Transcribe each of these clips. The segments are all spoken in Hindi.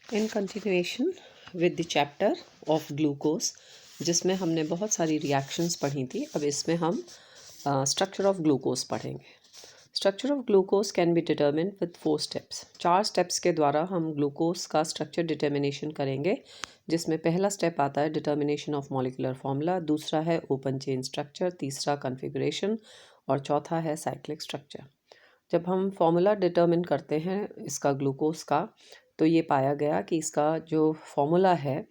In continuation with the chapter of glucose, जिसमें हमने बहुत सारी रिएक्शंस पढ़ी थी, अब इसमें हम स्ट्रक्चर ऑफ ग्लूकोज पढ़ेंगे। Structure of glucose can be determine with 4 steps. 4 steps के द्वारा हम ग्लूकोज का स्ट्रक्चर डिटर्मिनेशन करेंगे, जिसमें पहला स्टेप आता है डिटर्मिनेशन ऑफ मॉलिक्यूलर फॉर्मूला, दूसरा है ओपन चेन स्ट्रक्चर, तीसरा कन्फिगरेशन और चौथा है साइक्लिक स्ट्रक्चर। जब हम फॉर्मूला डिटर्मिन करते हैं इसका ग्लूकोज का, तो ये पाया गया कि इसका जो फॉर्मूला है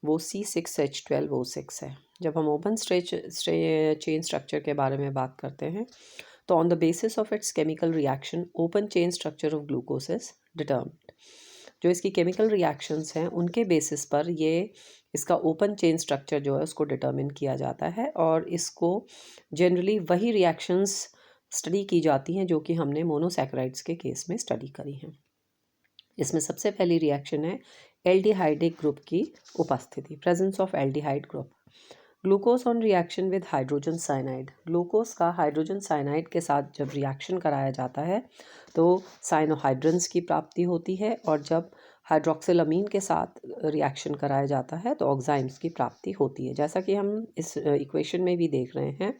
वो C6H12O6 है। जब हम ओपन चेन स्ट्रक्चर के बारे में बात करते हैं तो on the basis of its chemical reaction open chain structure of glucose is determined. जो इसकी केमिकल रिएक्शंस हैं उनके बेसिस पर ये इसका ओपन चेन स्ट्रक्चर जो है उसको डिटर्मिन किया जाता है, और इसको जनरली वही रिएक्शंस स्टडी की जाती हैं जो कि हमने मोनोसैकेराइड्स के केस में स्टडी करी हैं। इसमें सबसे पहली रिएक्शन है एल्डिहाइडिक ग्रुप की उपस्थिति, presence of aldehyde group. Glucose on reaction with hydrogen cyanide, glucose का हाइड्रोजन साइनाइड के साथ जब रिएक्शन कराया जाता है तो साइनोहाइड्रन्स की प्राप्ति होती है, और जब हाइड्रोक्सिलामीन के साथ रिएक्शन कराया जाता है तो ऑक्साइम्स की प्राप्ति होती है। जैसा कि हम इस इक्वेशन में भी देख रहे हैं,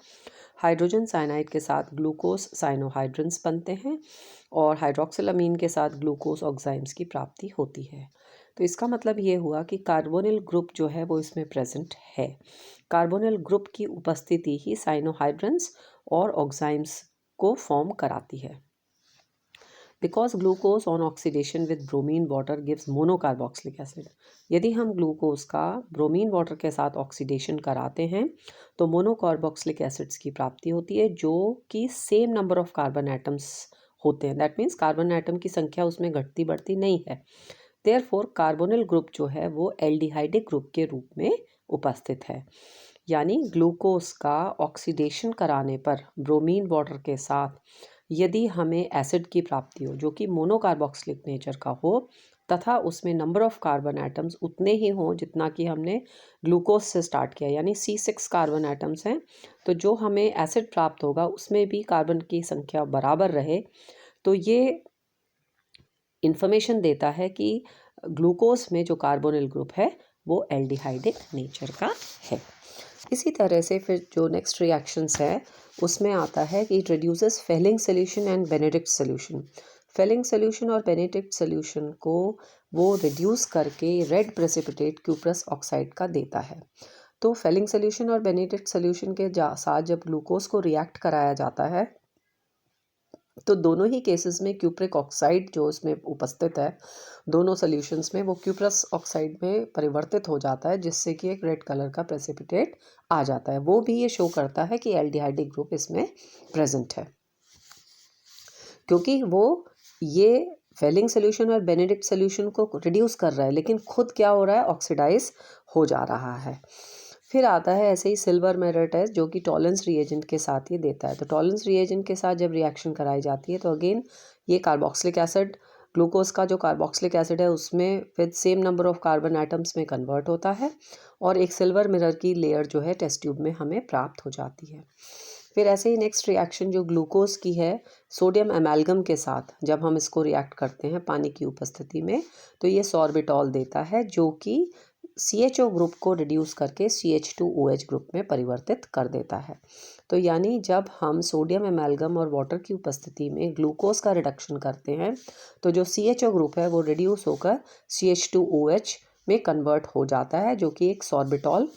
हाइड्रोजन साइनाइड के साथ ग्लूकोज साइनोहाइड्रन्स बनते हैं और हाइड्रोक्सिलामीन के साथ ग्लूकोज ऑक्साइम्स की प्राप्ति होती है। तो इसका मतलब ये हुआ कि कार्बोनिल ग्रुप जो है वो इसमें प्रेजेंट है। कार्बोनिल ग्रुप की उपस्थिति ही साइनोहाइड्रन्स और ऑक्साइम्स को फॉर्म कराती है। Because glucose on oxidation with bromine water gives monocarboxylic acid, यदि हम ग्लूकोज का ब्रोमीन वाटर के साथ ऑक्सीडेशन कराते हैं तो मोनोकार्बोक्सिलिक एसिड्स की प्राप्ति होती है, जो कि same number of carbon atoms होते हैं। दैट मीन्स कार्बन एटम की संख्या उसमें घटती बढ़ती नहीं है। देयरफॉर कार्बोनिल ग्रुप जो है वो एल्डिहाइडिक ग्रुप के रूप में उपस्थित है। यानी ग्लूकोज का ऑक्सीडेशन कराने पर ब्रोमीन वाटर के साथ यदि हमें एसिड की प्राप्ति हो जो कि मोनोकार्बोक्सिलिक नेचर का हो, तथा उसमें नंबर ऑफ कार्बन एटम्स उतने ही हों जितना कि हमने ग्लूकोज से स्टार्ट किया, यानी C6 कार्बन एटम्स हैं, तो जो हमें एसिड प्राप्त होगा उसमें भी कार्बन की संख्या बराबर रहे, तो ये इंफॉर्मेशन देता है कि ग्लूकोज में जो कार्बोनिल ग्रुप है वो एल्डिहाइडिक नेचर का है। इसी तरह से फिर जो नेक्स्ट रिएक्शंस है उसमें आता है कि it reduces Fehling solution and Benedict solution. Fehling solution और बेनेडिक्ट सोल्यूशन को वो रिड्यूस करके रेड प्रेसिपिटेट क्यूप्रस ऑक्साइड का देता है। तो फेलिंग सोल्यूशन और बेनेडिक्ट सोल्यूशन के साथ जब ग्लूकोज को रिएक्ट कराया जाता है तो दोनों ही केसेस में क्यूप्रिक ऑक्साइड जो इसमें उपस्थित है दोनों सॉल्यूशंस में, वो क्यूप्रस ऑक्साइड में परिवर्तित हो जाता है, जिससे कि एक रेड कलर का प्रेसिपिटेट आ जाता है। वो भी ये शो करता है कि एल्डिहाइडिक ग्रुप इसमें प्रेजेंट है, क्योंकि वो ये फेलिंग सोल्यूशन और बेनेडिक्ट सोल्यूशन को रिड्यूस कर रहा है, लेकिन खुद क्या हो रहा है, ऑक्सीडाइज हो जा रहा है। फिर आता है ऐसे ही सिल्वर मिरर टेस्ट, जो कि टॉलेंस रिएजेंट के साथ ये देता है। तो टॉलेंस रिएजेंट के साथ जब रिएक्शन कराई जाती है तो अगेन ये कार्बोक्सिलिक एसिड, ग्लूकोज का जो कार्बोक्सिलिक एसिड है उसमें with same number of carbon atoms में कन्वर्ट होता है, और एक सिल्वर मिरर की लेयर जो है टेस्ट ट्यूब में हमें प्राप्त हो जाती है। फिर ऐसे ही नेक्स्ट रिएक्शन जो ग्लूकोज की है सोडियम एमालगम के साथ, जब हम इसको रिएक्ट करते हैं पानी की उपस्थिति में तो ये सॉर्बिटॉल देता है, जो कि CHO ग्रुप को रिड्यूस करके CH2OH ग्रुप में परिवर्तित कर देता है। तो यानी जब हम सोडियम एमालगम और वाटर की उपस्थिति में ग्लूकोज का रिडक्शन करते हैं तो जो CHO ग्रुप है वो रिड्यूस होकर CH2OH में कन्वर्ट हो जाता है, जो कि एक सॉर्बिटॉल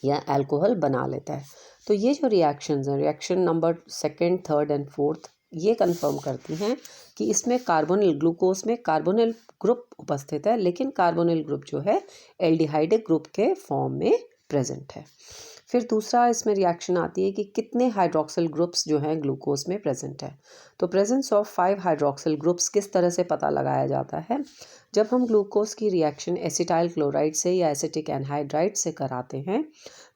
या अल्कोहल बना लेता है। तो ये जो रिएक्शंस हैं, reaction number 2nd, 3rd and 4th, ये कंफर्म करती हैं कि इसमें कार्बोनिल, ग्लूकोज में कार्बोनिल ग्रुप उपस्थित है, लेकिन कार्बोनिल ग्रुप जो है एल्डिहाइडिक ग्रुप के फॉर्म में प्रेजेंट है। फिर दूसरा इसमें रिएक्शन आती है कि कितने हाइड्रोक्सिल ग्रुप्स जो हैं ग्लूकोज में प्रेजेंट है। तो प्रेजेंस ऑफ 5 हाइड्रोक्सिल ग्रुप्स किस तरह से पता लगाया जाता है, जब हम ग्लूकोज की रिएक्शन एसिटाइल क्लोराइड से या एसिटिक एनहाइड्राइड से कराते हैं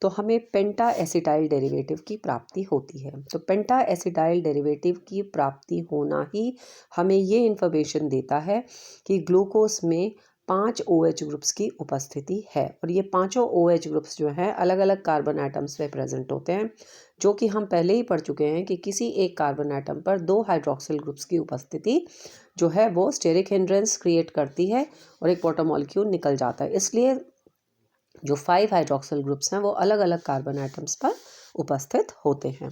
तो हमें पेंटा एसिटाइल डेरिवेटिव की प्राप्ति होती है। तो पेंटा एसिटाइल डेरिवेटिव की प्राप्ति होना ही हमें ये इन्फॉर्मेशन देता है कि ग्लूकोज में 5 OH ग्रुप्स की उपस्थिति है, और ये पांचों OH ग्रुप्स जो हैं अलग अलग कार्बन एटम्स में प्रेजेंट होते हैं। जो कि हम पहले ही पढ़ चुके हैं कि किसी एक कार्बन एटम पर 2 हाइड्रोक्सिल ग्रुप्स की उपस्थिति जो है वो स्टेरिक हिंड्रेंस क्रिएट करती है और एक वाटर मॉलिक्यूल निकल जाता है। इसलिए जो 5 हाइड्रोक्सिल ग्रुप्स हैं वो अलग अलग कार्बन एटम्स पर उपस्थित होते हैं।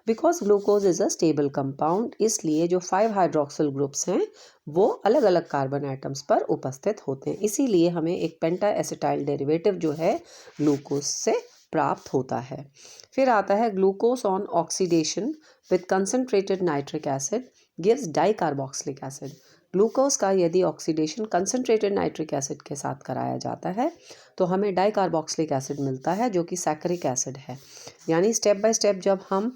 Because glucose is a stable compound, इसलिए जो 5 हाइड्रोक्सिल ग्रुप्स हैं वो अलग अलग कार्बन एटम्स पर उपस्थित होते हैं। इसीलिए हमें एक पेंटा एसिटाइल डेरिवेटिव जो है ग्लूकोज से प्राप्त होता है। फिर आता है glucose on oxidation with concentrated nitric acid gives dicarboxylic acid. Glucose का यदि ऑक्सीडेशन कंसनट्रेटेड नाइट्रिक एसिड के साथ कराया जाता है तो हमें डाइकार्बोक्सिलिक एसिड मिलता है जो कि सैकरिक एसिड है। यानी स्टेप बाय स्टेप जब हम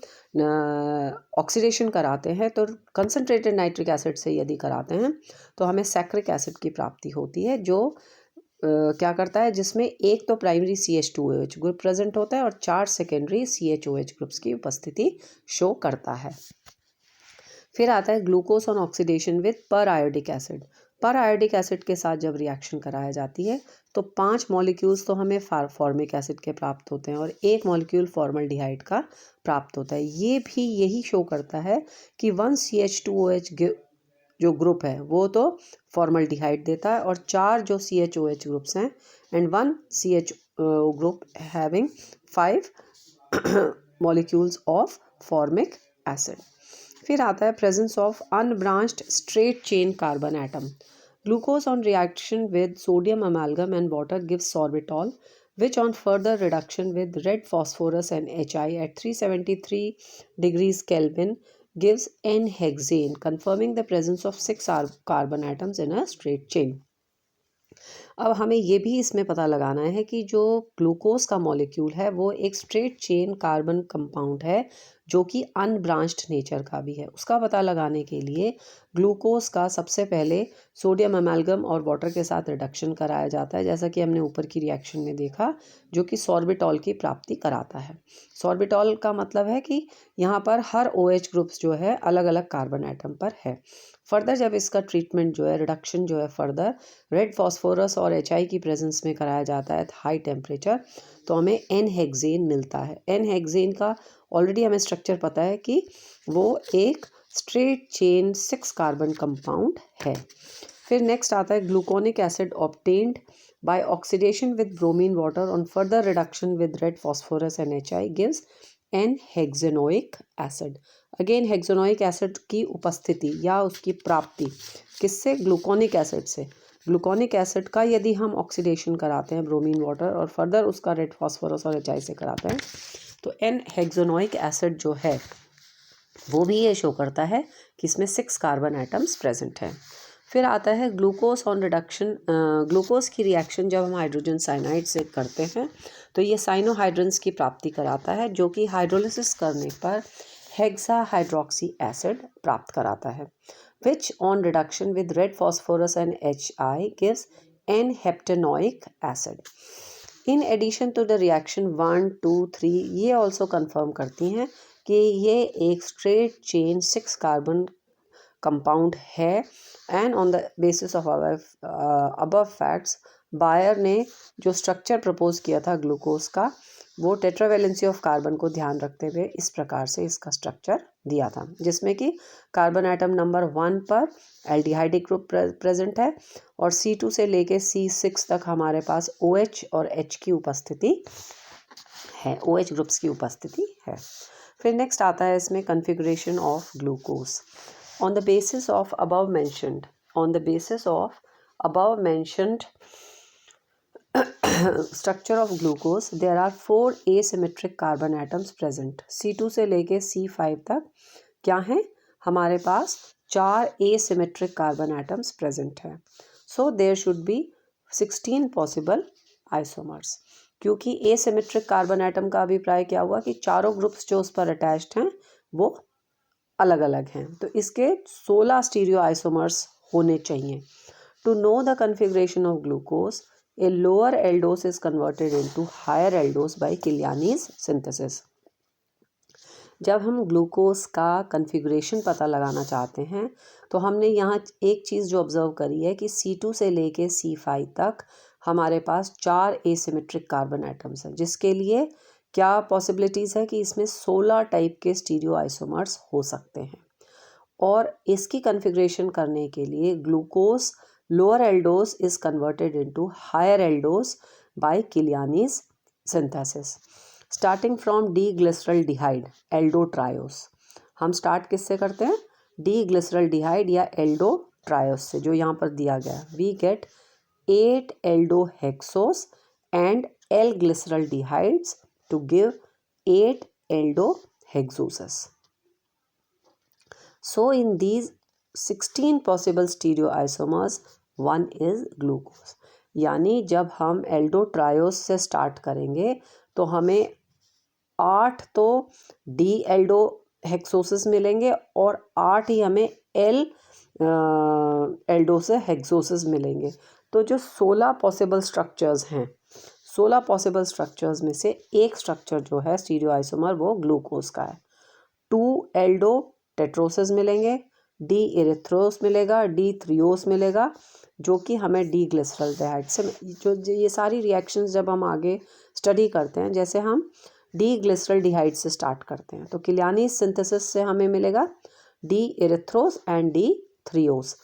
ऑक्सीडेशन कराते हैं तो कंसनट्रेटेड नाइट्रिक एसिड से यदि कराते हैं तो हमें सैकरिक एसिड की प्राप्ति होती है, जो क्या करता है, जिसमें एक तो प्राइमरी CH2OH ग्रुप प्रेजेंट होता है और 4 सेकेंडरी CHOH ग्रुप्स की उपस्थिति शो करता है। फिर आता है ग्लूकोज ऑन ऑक्सीडेशन विद पर आयोडिक एसिड। पर आयोडिक एसिड के साथ जब रिएक्शन कराया जाती है तो 5 मॉलिक्यूल्स तो हमें फॉर्मिक एसिड के प्राप्त होते हैं और एक मॉलिक्यूल फॉर्मल्डिहाइड का प्राप्त होता है। ये भी यही शो करता है कि 1 CH2OH जो ग्रुप है वो तो फॉर्मल्डिहाइड देता है और 4 जो CHOH ग्रुप्स हैं and 1 CH group having 5 molecules of formic acid. फिर आता है presence of unbranched straight chain carbon atom. Glucose on reaction with sodium अमालगम and water gives sorbitol which on further reduction with red phosphorus and HI at 373 degrees Kelvin gives N-hexane, confirming the presence of 6 carbon atoms in a straight chain. अब हमें ये भी इसमें पता लगाना है कि जो ग्लूकोज का मॉलिक्यूल है वो एक स्ट्रेट चेन कार्बन कंपाउंड है जो कि अनब्रांच्ड नेचर का भी है। उसका पता लगाने के लिए ग्लूकोज का सबसे पहले सोडियम अमालगम और वाटर के साथ रिडक्शन कराया जाता है, जैसा कि हमने ऊपर की रिएक्शन में देखा, जो कि सॉर्बिटॉल की प्राप्ति कराता है। सॉर्बिटॉल का मतलब है कि यहाँ पर हर OH ग्रुप्स जो है अलग अलग कार्बन एटम पर है। फर्दर जब इसका ट्रीटमेंट जो है, रिडक्शन जो है फर्दर रेड फॉस्फोरस और HI की प्रेजेंस में कराया जाता है हाई टेम्परेचर, तो हमें N-हेक्सेन मिलता है। N-हेक्सेन का ऑलरेडी हमें स्ट्रक्चर पता है कि वो एक स्ट्रेट चेन 6 कार्बन कंपाउंड है। फिर नेक्स्ट आता है gluconic acid obtained by oxidation with bromine water on further reduction with red phosphorus and HI gives n hexanoic acid. Again hexanoic acid की उपस्थिति या उसकी प्राप्ति किससे? ग्लूकोनिक एसिड से। ग्लूकोनिक एसिड का यदि हम ऑक्सीडेशन कराते हैं ब्रोमीन वाटर और फर्दर उसका रेड फॉस्फोरस और HI से कराते हैं तो N-हेक्सेनोइक एसिड जो है वो भी ये शो करता है कि इसमें 6 कार्बन एटम्स प्रेजेंट हैं। फिर आता है ग्लूकोज ऑन रिडक्शन। ग्लूकोज की रिएक्शन जब हम हाइड्रोजन साइनाइड से करते हैं तो ये साइनोहाइड्रेंस की प्राप्ति कराता है, जो कि हाइड्रोलिसिस करने पर हेक्सा हाइड्रोक्सी एसिड प्राप्त कराता है, which on reduction with red phosphorus and HI gives n heptanoic acid. In addition to the reaction 1, 2, 3 ये ऑल्सो कन्फर्म करती हैं कि ये एक स्ट्रेट चेन 6 कार्बन कंपाउंड है। And on the basis of above facts Baeyer ने जो स्ट्रक्चर प्रपोज किया था ग्लूकोज का वो टेट्रावेलेंसी ऑफ कार्बन को ध्यान रखते हुए इस प्रकार से इसका स्ट्रक्चर दिया था, जिसमें कि कार्बन आइटम नंबर 1 पर एल्डिहाइडिक ग्रुप प्रेजेंट है और C2 से लेके C6 तक हमारे पास OH और H की उपस्थिति है, OH ग्रुप्स की उपस्थिति है। फिर नेक्स्ट आता है इसमें configuration of glucose. On the basis of above mentioned structure of glucose, there are 4 asymmetric carbon atoms present. C2 से लेके C5 तक क्या हैं? हमारे पास 4 asymmetric carbon atoms present हैं. So there should be 16 possible isomers. क्योंकि asymmetric carbon atom का अभिप्राय क्या हुआ कि चारों ग्रुप्स जो उस पर अटैच्ड हैं वो अलग अलग हैं, तो इसके 16 स्टीरियो आइसोमर्स होने चाहिए। To know the configuration of glucose, a lower aldose is converted into higher aldose by Kiliani's synthesis. जब हम ग्लूकोज का कन्फिग्रेशन पता लगाना चाहते हैं तो हमने यहाँ एक चीज़ जो ऑब्जर्व करी है कि C2 से लेके C5 तक हमारे पास 4 एसिमेट्रिक कार्बन एटम्स हैं, जिसके लिए क्या पॉसिबिलिटीज़ है कि इसमें 16 टाइप के स्टीरियो आइसोमर्स हो सकते हैं। और इसकी कन्फिग्रेशन करने के लिए glucose lower aldose is converted into higher aldose by Kiliani's synthesis starting from D glyceraldehyde aldotriose. हम स्टार्ट किससे करते हैं? डी ग्लिसरल्डिहाइड या एल्डोट्रायोस से, जो यहाँ पर दिया गया। We get 8 aldohexoses and L glyceraldehydes to give 8 aldohexoses. So in these 16 possible stereoisomers, one is glucose. यानी जब हम एल्डोट्रायोस से स्टार्ट करेंगे तो हमें 8 तो डी एल्डोहेक्सोसिस मिलेंगे और 8 ही हमें एल एल्डोहेक्सोसिस मिलेंगे। तो जो 16 पॉसिबल स्ट्रक्चर्स हैं, 16 पॉसिबल स्ट्रक्चर्स में से एक स्ट्रक्चर जो है स्टीरियो आइसोमर वो ग्लूकोज का है। 2 एल्डो टेट्रोसिस मिलेंगे, डी इरिथ्रोस मिलेगा, डी थ्रियोस मिलेगा, जो कि हमें डी ग्लिसरल्डिहाइड से जो ये सारी रिएक्शंस जब हम आगे स्टडी करते हैं, जैसे हम डी ग्लिसरल्डिहाइड से स्टार्ट करते हैं तो किलियानी सिंथेसिस से हमें मिलेगा D erythrose and D threose.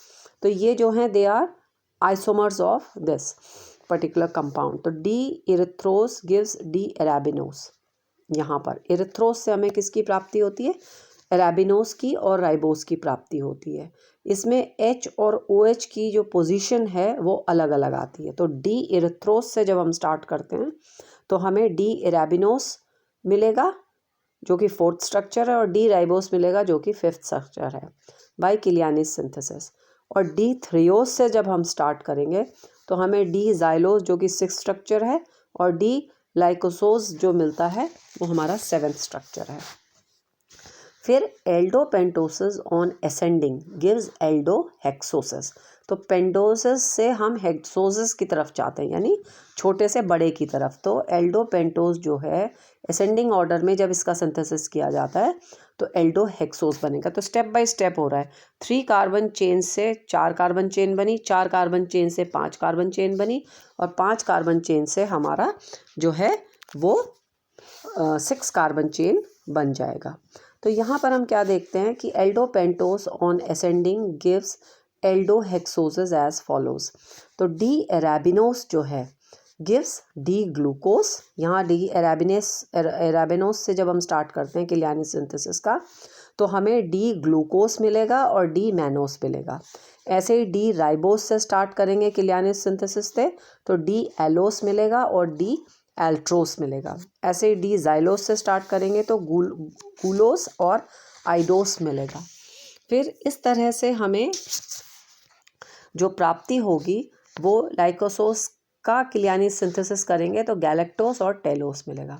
तो ये जो हैं they are isomers of this particular compound. तो D erythrose gives D arabinose. यहाँ पर इरिथ्रोस से हमें किसकी प्राप्ति होती है? एराबिनोस की और राइबोस की प्राप्ति होती है। इसमें H और OH की जो पोजीशन है वो अलग अलग आती है। तो डी इरिथ्रोस से जब हम स्टार्ट करते हैं तो हमें डी एराबिनोस मिलेगा जो कि 4th स्ट्रक्चर है, और डी राइबोस मिलेगा जो कि 5th स्ट्रक्चर है बाय किलियानी सिंथेसिस। और डी थ्रियोस से जब हम स्टार्ट करेंगे तो हमें डी जाइलोस जो कि 6th स्ट्रक्चर है और डी लाइकोसोस जो मिलता है वो हमारा 7th स्ट्रक्चर है। फिर एल्डोपेंटोसिस ऑन असेंडिंग गिव्स एल्डोहेक्सोसिस। तो पेंटोसिस से हम हेक्सोसिस की तरफ जाते हैं, यानी छोटे से बड़े की तरफ। तो एल्डोपेंटोस जो है असेंडिंग ऑर्डर में जब इसका सिंथेसिस किया जाता है तो एल्डोहेक्सोस बनेगा। तो स्टेप बाय स्टेप हो रहा है। 3 कार्बन चेन से 4 कार्बन चेन बनी, 4 कार्बन चेन से 5 कार्बन चेन बनी, और 5 कार्बन चेन से हमारा जो है वो 6 कार्बन चेन बन जाएगा। तो यहाँ पर हम क्या देखते हैं कि aldopentose on ascending gives aldohexoses as follows. तो डी एराबिनोस जो है गिव्स डी ग्लूकोस। यहाँ डी एराबिनोस से जब हम स्टार्ट करते हैं किलियानी सिंथेसिस का तो हमें डी ग्लूकोस मिलेगा और डी मैनोस मिलेगा। ऐसे ही डी राइबोस से स्टार्ट करेंगे किलियानी सिंथेसिस से तो डी एलोस मिलेगा और डी एल्ट्रोस मिलेगा। ऐसे ही डी जाइलोस से स्टार्ट करेंगे तो गूलोस और आइडोस मिलेगा। फिर इस तरह से हमें जो प्राप्ति होगी वो लाइकोसोस का किलियानी सिंथेसिस करेंगे तो गैलेक्टोस और टेलोस मिलेगा।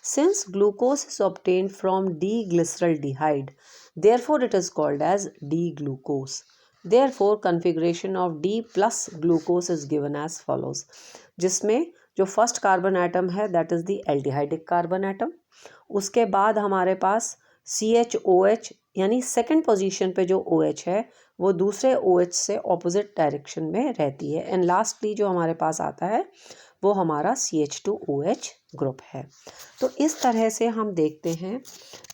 Since glucose is obtained from D glyceraldehyde therefore it is called as D glucose. Therefore configuration of D plus glucose is given as follows, जिसमें जो फर्स्ट कार्बन एटम है that is the aldehydic carbon atom. उसके बाद हमारे पास CHOH यानी सेकंड पोजीशन पे जो OH है वो दूसरे OH से ऑपोजिट डायरेक्शन में रहती है। एंड लास्टली जो हमारे पास आता है वो हमारा CH2OH ग्रुप है। तो इस तरह से हम देखते हैं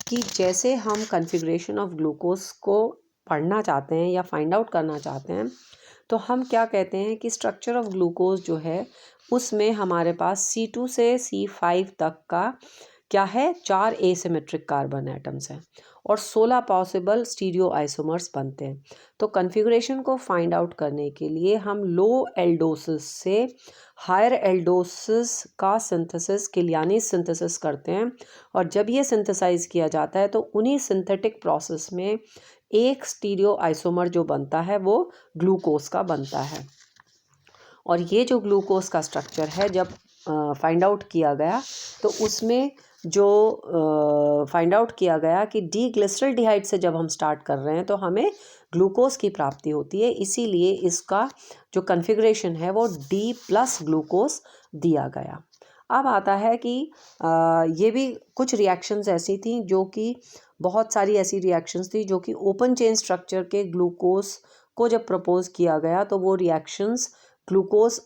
कि जैसे हम कन्फिग्रेशन ऑफ ग्लूकोज को पढ़ना चाहते हैं या फाइंड आउट करना चाहते हैं तो हम क्या कहते हैं कि स्ट्रक्चर ऑफ ग्लूकोज जो है उसमें हमारे पास C2 से C5 तक का क्या है 4 एसिमेट्रिक कार्बन एटम्स हैं और 16 पॉसिबल स्टीरियो आइसोमर्स बनते हैं। तो कन्फिग्रेशन को फाइंड आउट करने के लिए हम लो एल्डोसिस से हायर एल्डोसिस का सिंथेसिस किलियानी सिंथेसिस करते हैं, और जब ये सिंथेसाइज किया जाता है तो उन्हीं सिंथेटिक प्रोसेस में एक स्टीरियो आइसोमर जो बनता है वो ग्लूकोज का बनता है। और ये जो ग्लूकोज का स्ट्रक्चर है जब फाइंड आउट किया गया तो उसमें जो फाइंड आउट किया गया कि डी ग्लिसरल्डिहाइड से जब हम स्टार्ट कर रहे हैं तो हमें ग्लूकोज की प्राप्ति होती है, इसीलिए इसका जो कन्फिग्रेशन है वो डी प्लस ग्लूकोज दिया गया। अब आता है कि ये भी कुछ रिएक्शंस ऐसी थी जो कि बहुत सारी ऐसी रिएक्शंस थी जो कि ओपन चेन स्ट्रक्चर के ग्लूकोज को जब प्रपोज किया गया तो वो रिएक्शंस ग्लूकोज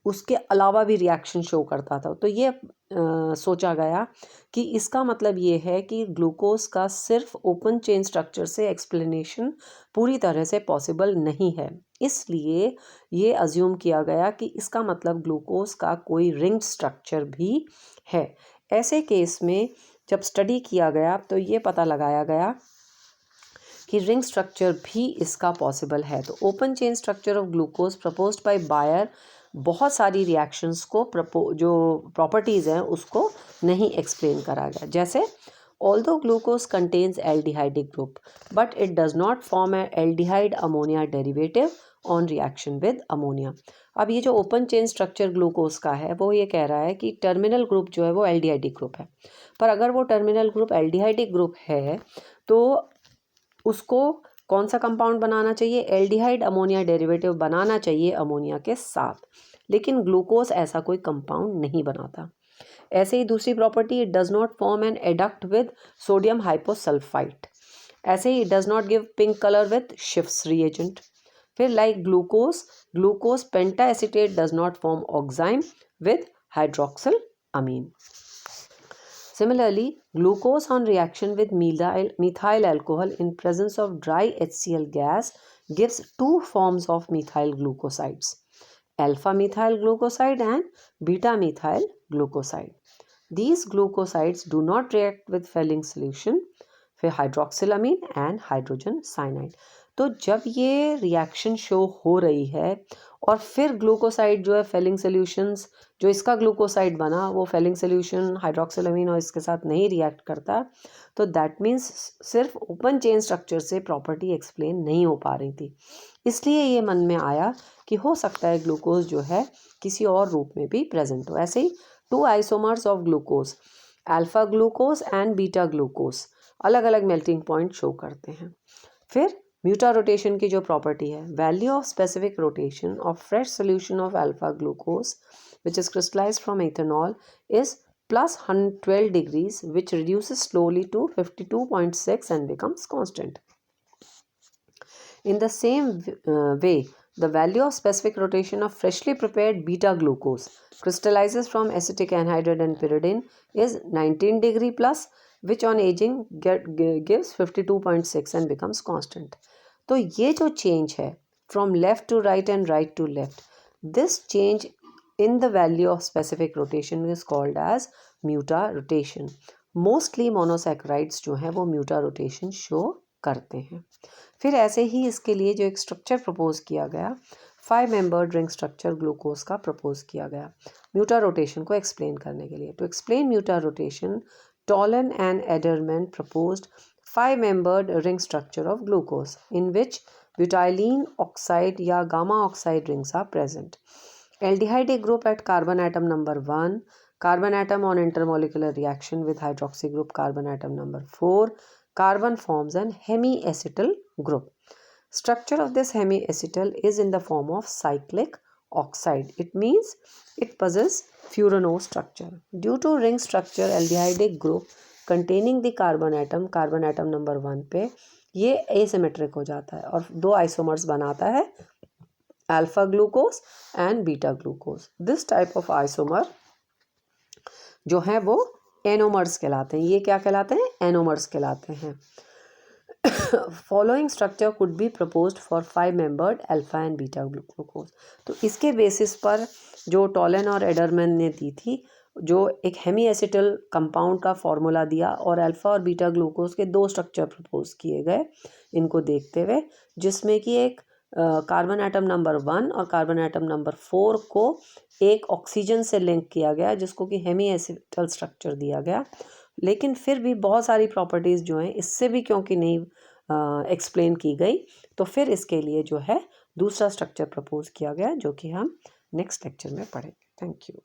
उसके अलावा भी रिएक्शन शो करता था। तो ये सोचा गया कि इसका मतलब ये है कि ग्लूकोज का सिर्फ ओपन चेन स्ट्रक्चर से एक्सप्लेनेशन पूरी तरह से पॉसिबल नहीं है। इसलिए ये अज्यूम किया गया कि इसका मतलब ग्लूकोज का कोई रिंग स्ट्रक्चर भी है। ऐसे केस में जब स्टडी किया गया तो ये पता लगाया गया कि रिंग स्ट्रक्चर भी इसका पॉसिबल है। तो open chain structure of glucose proposed by Baeyer बहुत सारी रिएक्शंस को जो प्रॉपर्टीज़ हैं उसको नहीं एक्सप्लेन करा गया। जैसे although glucose contains aldehydic group but it does not form A aldehyde ammonia derivative on reaction with ammonia. अब ये जो ओपन चेन स्ट्रक्चर ग्लूकोज का है वो ये कह रहा है कि टर्मिनल ग्रुप जो है वो एल्डिहाइडिक ग्रुप है, पर अगर वो टर्मिनल ग्रुप एल्डिहाइडिक ग्रुप है तो उसको कौन सा कंपाउंड बनाना चाहिए? एल्डिहाइड अमोनिया डेरिवेटिव बनाना चाहिए अमोनिया के साथ, लेकिन ग्लूकोज ऐसा कोई कंपाउंड नहीं बनाता। ऐसे ही दूसरी property, it does not form an adduct with sodium hyposulphite. ऐसे ही it does not give pink colour with Schiff's reagent. फिर like glucose pentaacetate does not form oxime with hydroxylamine. Similarly, glucose on reaction with methyl alcohol in presence of dry HCl gas gives two forms of methyl glucosides, alpha methyl glucoside and beta methyl glucoside. These glucosides do not react with Fehling solution, फिर हाइड्रोक्सिलामीन एंड हाइड्रोजन साइनाइड। तो जब ये रिएक्शन शो हो रही है और फिर ग्लूकोसाइड जो है फेलिंग सोल्यूशंस, जो इसका ग्लूकोसाइड बना वो फेलिंग सोल्यूशन हाइड्रोक्सिलामीन और इसके साथ नहीं रिएक्ट करता, तो दैट मीन्स सिर्फ ओपन चेन स्ट्रक्चर से प्रॉपर्टी एक्सप्लेन नहीं हो पा रही थी। इसलिए ये मन में आया कि हो सकता है ग्लूकोज जो है किसी और रूप में भी प्रेजेंट हो। ऐसे ही two isomers of glucose, alpha glucose and beta glucose, अलग अलग मेल्टिंग पॉइंट शो करते हैं। फिर म्यूटा रोटेशन की जो प्रॉपर्टी है, value of specific rotation of fresh solution of alpha glucose which is crystallised from ethanol is plus 112 degrees, which reduces slowly to 52.6 and becomes constant. In the same way, the value of specific rotation of freshly prepared beta glucose crystallizes from acetic anhydride and pyridine is 19 degree plus, which on aging gives 52.6 and becomes constant. तो ये जो change है from left to right and right to left, this change in the value of specific rotation is called as muta rotation. Mostly monosaccharides जो है वो muta rotation show करते हैं। फिर ऐसे ही इसके लिए जो एक स्ट्रक्चर प्रपोज किया गया, 5 मेंबर्ड रिंग स्ट्रक्चर ग्लूकोज का प्रपोज किया गया म्यूटा रोटेशन को एक्सप्लेन करने के लिए। To explain mutarotation, Tollen and Ederman proposed 5 membered ring structure of glucose in which butylene oxide या gamma oxide rings are present. Aldehyde group at carbon atom number 1, carbon atom on intermolecular reaction with hydroxy group carbon atom number 4, carbon forms an hemiacetal group. Structure of this hemiacetal is in the form of cyclic oxide. It means it possesses furano structure. Due to ring structure, aldehyde group containing the carbon atom number 1 पे ये asymmetric हो जाता है और दो आइसोमर्स बनाता है, alpha glucose and beta glucose. This type of isomer जो है वो एनोमर्स कहलाते हैं। ये क्या कहलाते हैं? एनोमर्स कहलाते हैं। Following structure could be proposed for 5 membered alpha and beta glucose. तो इसके बेसिस पर जो टॉलन और एडरमैन ने दी थी, जो एक हेमी एसिटल कंपाउंड का फॉर्मूला दिया और अल्फा और बीटा ग्लूकोज के 2 स्ट्रक्चर प्रपोज किए गए इनको देखते हुए, जिसमें कि एक कार्बन एटम नंबर 1 और कार्बन एटम नंबर 4 को एक ऑक्सीजन से लिंक किया गया जिसको कि हेमी एसिटल स्ट्रक्चर दिया गया। लेकिन फिर भी बहुत सारी प्रॉपर्टीज़ जो हैं इससे भी क्योंकि नहीं एक्सप्लेन की गई, तो फिर इसके लिए जो है दूसरा स्ट्रक्चर प्रपोज किया गया जो कि हम नेक्स्ट लेक्चर में पढ़ेंगे। Thank you.